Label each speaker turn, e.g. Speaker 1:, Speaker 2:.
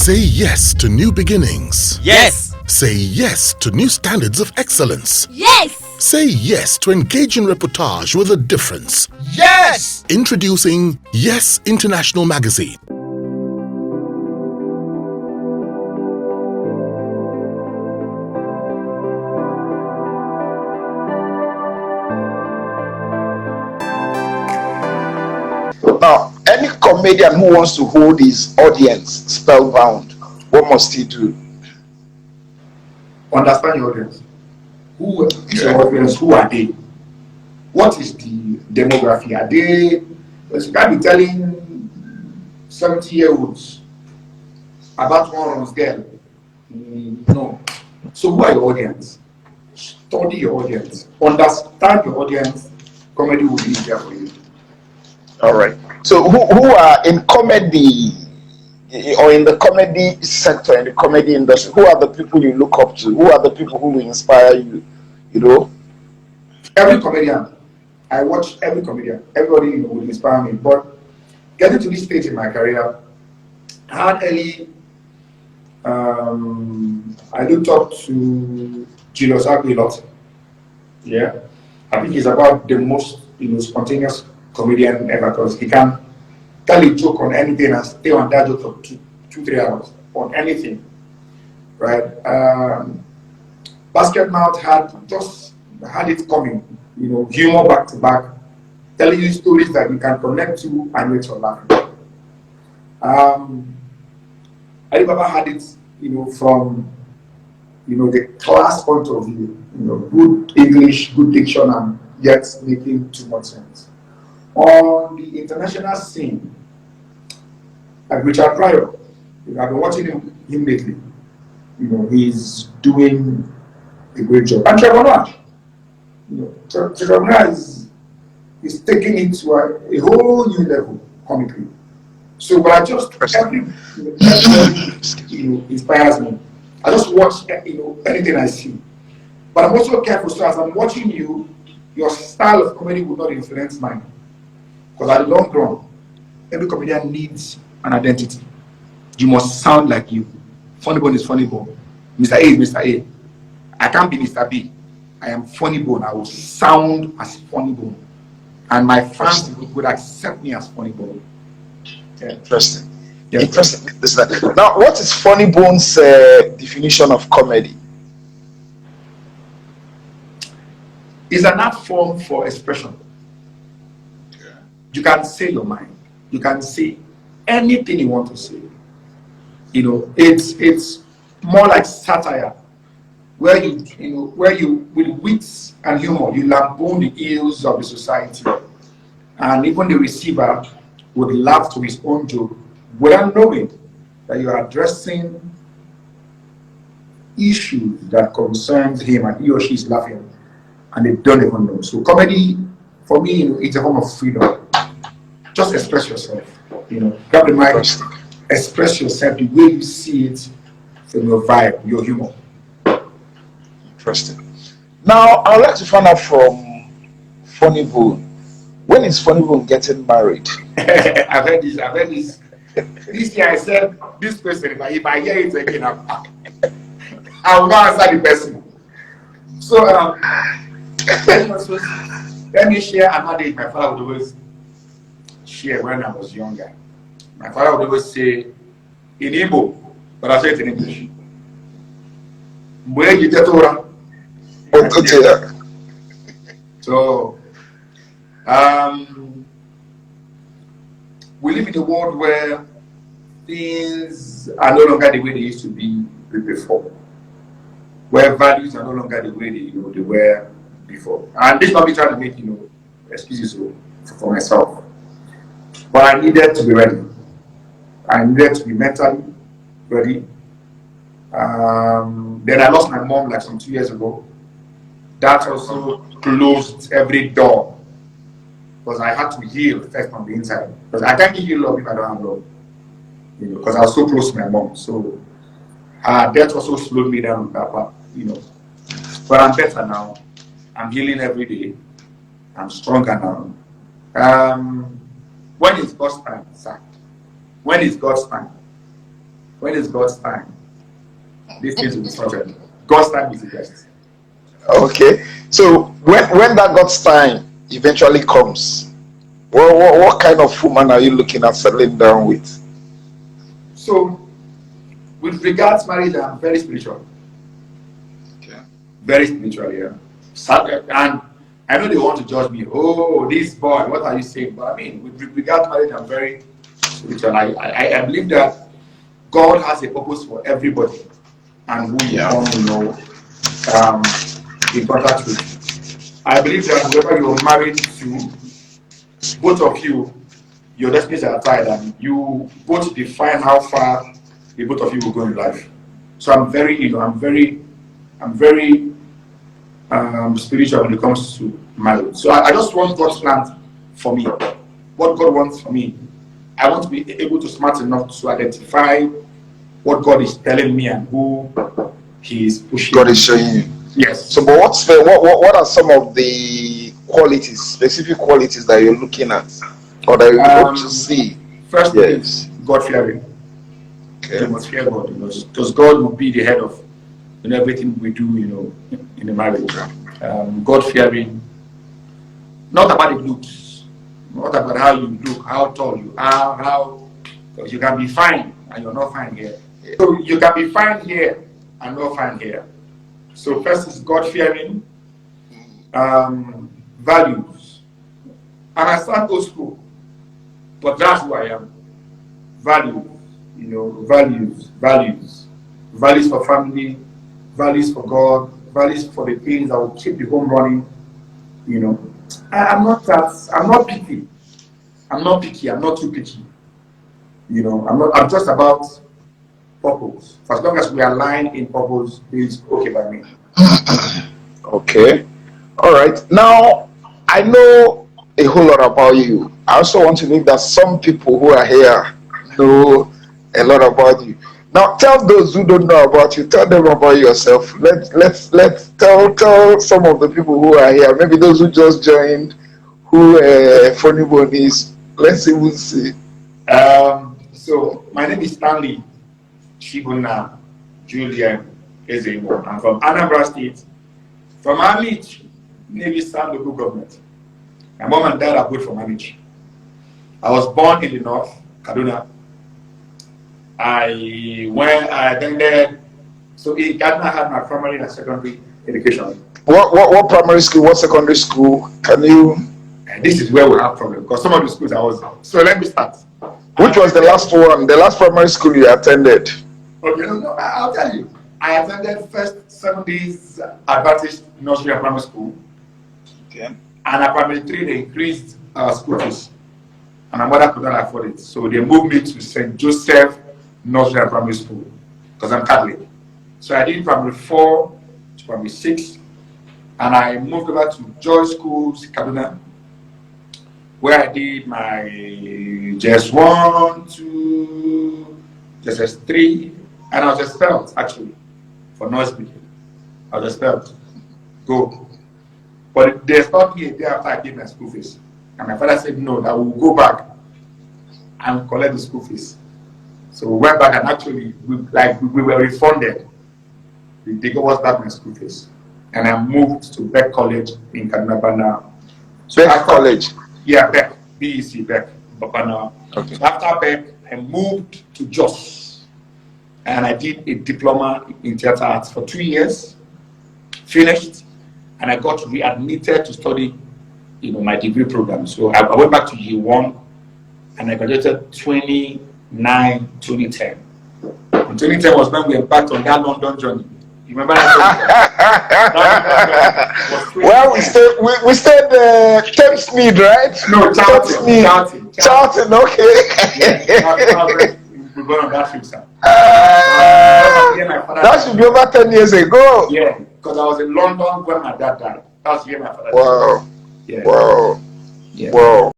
Speaker 1: Say yes to new beginnings.
Speaker 2: Yes.
Speaker 1: Say yes to new standards of excellence.
Speaker 3: Yes.
Speaker 1: Say yes to engaging reportage with a difference.
Speaker 2: Yes.
Speaker 1: Introducing Yes International Magazine.
Speaker 4: Now, any comedian who wants to hold his audience spellbound, what must he do?
Speaker 5: Understand your audience. Who is your audience? Who are they? What is the demography? Are they? Because you can't be telling 70-year-olds about one runs girl. No. So who are your audience? Study your audience. Understand your audience. Comedy will be easier for you.
Speaker 4: All right. So who are in comedy or in the comedy sector, in the comedy industry, who are the people you look up to? Who are the people who inspire you? You know?
Speaker 5: Every comedian. I watch every comedian. Everybody will inspire me. But getting to this stage in my career, I had early I looked up to Julius Azuh a lot. Yeah. I think he's about the most spontaneous comedian ever because he can tell a joke on anything and stay on that joke for 2-3 hours on anything. Right? Basket Mouth had it coming, humor back to back, telling you stories that you can connect to and make you laugh. Alibaba had it, from the class point of view, good English, good diction, and yet making too much sense. On the international scene, like Richard Pryor, I've been watching him lately. He's doing a great job. And Trevor Noah, Trevor Noah is taking it to a whole new level comically. So I just everybody inspires me. I just watch anything I see. But I'm also careful, so as I'm watching you, your style of comedy will not influence mine. Because at the long run, every comedian needs an identity. You must sound like you. Funnybone is Funnybone. Mr. A is Mr. A. I can't be Mr. B. I am Funnybone. I will sound as Funnybone. And my fans would accept me as Funnybone.
Speaker 4: Yeah. Interesting.
Speaker 5: Yeah.
Speaker 4: Interesting. Now, what is Funnybone's definition of comedy?
Speaker 5: It's an art form for expression. You can say your mind. You can say anything you want to say. It's more like satire, where you with wits and humor you lampoon the ills of the society, and even the receiver would laugh to his own joke without knowing that you are addressing issues that concerns him, and he or she is laughing, and they don't even know. So comedy, for me, it's a form of freedom. Just express yourself. Grab the mic, express yourself the way you see it from your vibe, your humor.
Speaker 4: Interesting. Now, I'd like to find out from Funnybone. When is Funnybone getting married?
Speaker 5: I've heard this. This year I said, this person, if I hear it again, I will not answer the person. So, let me share another day my father would always share when I was younger. My father would always say, in Igbo, but I say it in English. So, we live in a world where things are no longer the way they used to be before, where values are no longer the way they were before. And this might be trying to make excuses for myself, but I needed to be ready. I needed to be mentally ready. Then I lost my mom like some 2 years ago. That also closed every door because I had to heal first on the inside. Because I can't give you love if I don't have love. Because I was so close to my mom. So death also slowed me down on that part. But I'm better now. I'm healing every day. I'm stronger now. When is God's time, sir? When is God's time? when it's God's time, these things will be sorted. God's time is the best.
Speaker 4: Okay. So when that God's time eventually comes, what kind of woman are you looking at settling down with?
Speaker 5: So, with regards to marriage, I'm very spiritual.
Speaker 4: Okay.
Speaker 5: Very spiritual, yeah. And I know they want to judge me. Oh, this boy, what are you saying? But I mean, with regard to marriage, I'm very spiritual. I believe that God has a purpose for everybody, and who you come, in contact with. I believe that whoever you're married to, both of you, your destinies are tied, and you both define how far the both of you will go in life. So I'm very spiritual when it comes to marriage. So I just want God's plan for me. What God wants for me. I want to be able to smart enough to identify what God is telling me and who He is pushing.
Speaker 4: God is showing you.
Speaker 5: Yes.
Speaker 4: So, but what are some of the qualities, specific qualities that you're looking at, or that you hope to see?
Speaker 5: First, yes, God fearing.
Speaker 4: Okay.
Speaker 5: You must fear God, because God will be the head of everything we do, in the marriage. God fearing, not about the looks, not about how you look, how tall you are, because you can be fine and you're not fine here. So you can be fine here and not fine here. So first is God fearing, values. And I sound old school, but that's who I am. Values, values for family, values for God, values for the things that will keep the home running. I'm not picky. I'm not picky. I'm not too picky. I'm just about purpose. For as long as we align in purpose, it's okay by me.
Speaker 4: Okay. All right. Now, I know a whole lot about you. I also want to believe that some people who are here know a lot about you. Now, tell those who don't know about you. Tell them about yourself. Let's tell some of the people who are here. Maybe those who just joined, who Funnybone is. Let's see who's see.
Speaker 5: So my name is Stanley Shibuna Julian Ezemo. I'm from Anambra State, from Amici, Navy Sand local government. My mom and dad are both from Amici. I was born in the north, Kaduna. I attended, so in Kaduna I had my primary and secondary education.
Speaker 4: What primary school, what secondary school? Can you?
Speaker 5: And this is where we have problem, because some of the schools I was. So let me start.
Speaker 4: Which was the last one, the last primary school you attended?
Speaker 5: Okay, no, I'll tell you. I attended first 7 days Adventist nursery and primary school.
Speaker 4: Okay.
Speaker 5: And at primary 3, they increased school fees. And my mother could not afford it. So they moved me to St. Joseph Nursery and Primary School, because I'm Catholic. So I did primary 4 to primary 6. And I moved over to Joy Schools, Kaduna, where I did my JS1 to JS3, and I was expelled actually for noise speaking. I was expelled. Go. But they stopped me a day after I gave my school fees. And my father said, no, that we'll go back and collect the school fees. So we went back, and actually, we were refunded. They gave us back my school fees. And I moved to Beck College in Kaduna. So
Speaker 4: Beck College?
Speaker 5: Yeah, Beck. BEC, Beck. Bapana.
Speaker 4: Okay.
Speaker 5: So after Beck, I moved to Jos. And I did a diploma in theater arts for 2 years. Finished. And I got readmitted to study, my degree program. So I went back to year 1, and I graduated 2010. And 2010 was when we embarked on that London journey. You remember that?
Speaker 4: Well, we stayed Thamesmead, right?
Speaker 5: No, Charlton.
Speaker 4: Okay.
Speaker 5: Yeah, we went on that trip, sir.
Speaker 4: That should be over 10 years ago.
Speaker 5: Yeah, because I was in London when my dad died. That was the year my father died.
Speaker 4: Wow.
Speaker 5: Yeah.
Speaker 4: Wow.
Speaker 5: Yeah.
Speaker 4: Wow.